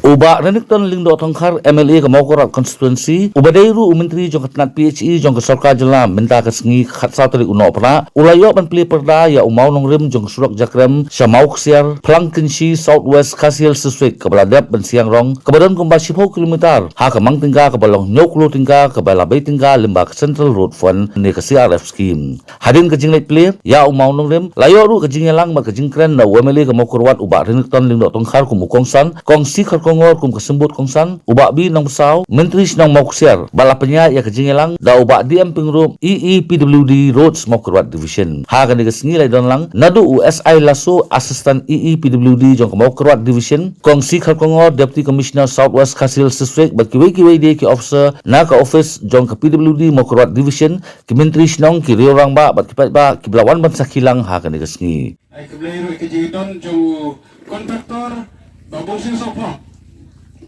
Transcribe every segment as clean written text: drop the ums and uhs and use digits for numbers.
Uba Renikton Lingdo Tongkar MLA ke Maukorat Constituency Ubadairu Menteri jong katnat PHE jong ke Sarkar Jelam minta ke sengi khat sautari uno pra ulayo ban pli perda ya umau nongrim jong surok jakrem syamau ksiar Plangkenshi Southwest Kasil Siswik ke beladap ban siang rong ke badan kumba 10 kilometer ha ke mang tingga ke balong nyoklo tingga ke balabai tingga limba ke Central Road Fund ni ke CRF scheme hadin ke jinglai pli ya umau nongrim layo ru ke jingyalang ma ke jingkren na MLA ke Maukorat Uba Renikton Lingdo Tongkar kumukongsan kongsi ngor kum kesembut kongsan ubak bi nong besau menteri senang mau ksiar balapnya ya kejingelang da ubak DM pingrum EEPWD Roads Maukorat Division ha kan digesengi lai don lang nadu USI laso assistant EEPWD jong Maukorat Division kongsi ngor deputy commissioner Southwest Kasil District bagi kiwi dia ki officer na ka office jong ke PWD Maukorat Division ki menteri senang ki riorang ba bat kipat ba ki belawan ban sakilang ha kan digesengi ai keblairu ke jidon jong kontraktor babong sing sopo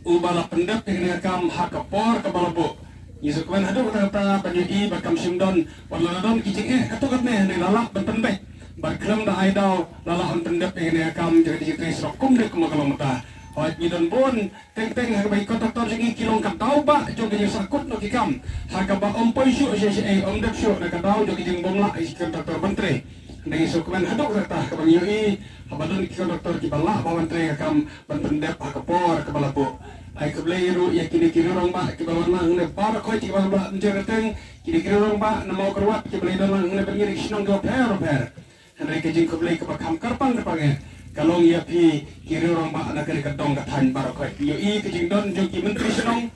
ubala pendep dengan kam hakapor ke balabo yisukwan hadu kata bagi bakam simdon waladon kijing katukat ne ni lalak benpendek bakram da aidau lalak pendep dengan kam jadi tris rokum de kumakalomata hoi bidon bon teng hak bai kontraktor sing kilong katau ba jog ge sakut no kikam hakaba ompoi syu omdep syu na katau jog jing bomla kontraktor bentre dengan sukuman hadu kata kabanyoi habadon kontraktor kibala bawantre kam benpendep hakapor ke balabo ai keblairu ya kini orang ba kibawan mang ne para khoi ti ba njereteng kini orang ba na mau kerwat kiblai don mang ne bengiri sinong do per henry ke jing keblai ke pakam karpang depange kalong ya pi orang ba na kene kadong kathan bara khoi yo i ke jing don jo ki menteri sinong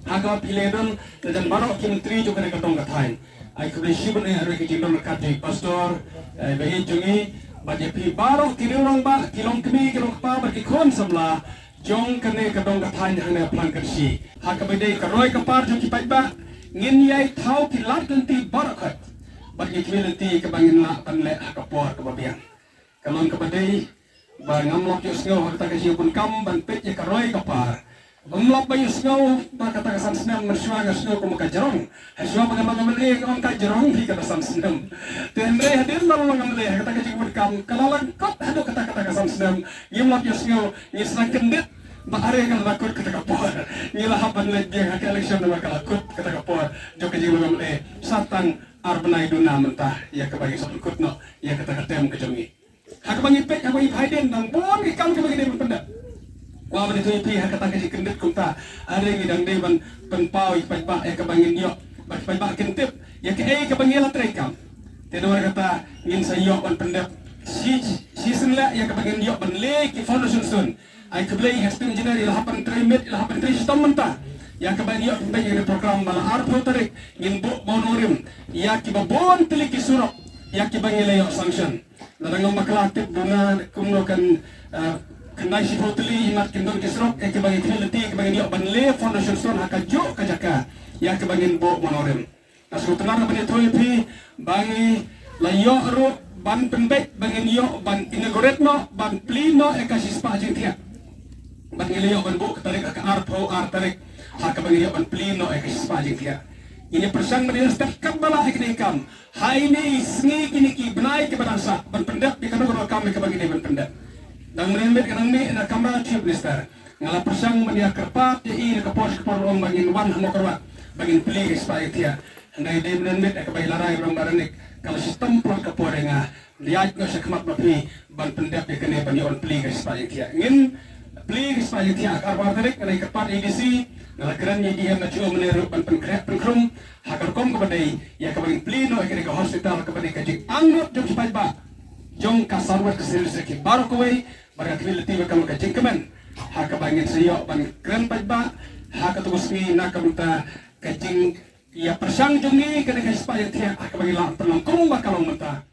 aga pile don dan bara ki menteri jo kene kadong kathan ai keblai shibun henry ke jing don ka ji pastor behi jungi ba je pi baro orang ba kilong kemi kilong pa ba ki khon samla jong kene kadong kathan hane Plangkenshi hakabede karoi kapar jong kipai ba ngin yai thau ki lat ganti barakat bagi kwilanti kabangin la panle hakapor kababiang kalon kabade ba ngamlok yo sngo hakata kasi pun kam ban pet ya karoi kapar umlok ba yo sngo ba kata kasan snam merswa sngo ko makajarong haswa ba ngam on ka jarong hi kata san snam tenre hadir lalong ngamle hakata kasi pun kam kalalang kot hado kata kasan snam ngimlok yo sngo ngisna kendit ba are kan lakut kata kapor ngila haban le dia hak election na kalakut kata kapor jo ke jilong le satan arbanai duna mentah ya ke bagi satu kutno ya kata katem ke jongi hak bangi pek hak bangi haiden dan bon ke kam ke bagi dem pendak wa ban itu pi hak kata ke kendit kunta are ngidang de ban penpau ipat ba ya ke bangi dio ba ipat ba kentip ya ke ke bangi la trekam te do kata ngin sayo ban pendak si senla ya ke bangi dio ban le ki foundation stone ai keblai hastin engineer ilahapan trimit ilahapan tristom mentah ya kebanyo bagi program bala arpo tarik ngin bo monorim ya kibabon tiliki surok ya kibangi layo sanction nadang maklatip duna kumno kan kanai si hoteli imat kindon kisrok ya kibangi quality kibangi yo banle foundation stone hakajo kajaka ya kibangin bo monorim nasu tenar bani toipi bangi layo ro ban pembek bangin yo ban inaugurate no ban plino ekasis pa jintia ban ngiliyo ban bu tarik ke arpo tarik hak bangiliyo ban plino ekasis dia ini persang menil setiap bala ikam hai ni sngi kini ki benai ke banasa ban pendak di kanong kami ke bagi ban pendak dan menembet kanang ni na kamera chief minister ngala persang media kerpat di ke pos orang bangin wan mokorwat bangin pli ekasis dia andai de menembet ke bagi larai orang baranik kalau sistem plot ke porenga lihat no sekmat mapi ban pendak di kene ban yon pli ekasis dia ngin please supaya dia akar tarik naik kepat edisi ngelakran yang dia macam meneru penkrum hakar kom kepada ya kepada plino ke hospital kepada kaji anggap jom cepat ba jom kasarwat kesel sedikit baru kowe baru kability bakal kaji kemen hak bangin sayo ban keren ba hak tugas ni nak kemuta kaji ya persang jongi kena kasih supaya dia hak bagi lah penangkum bakal menta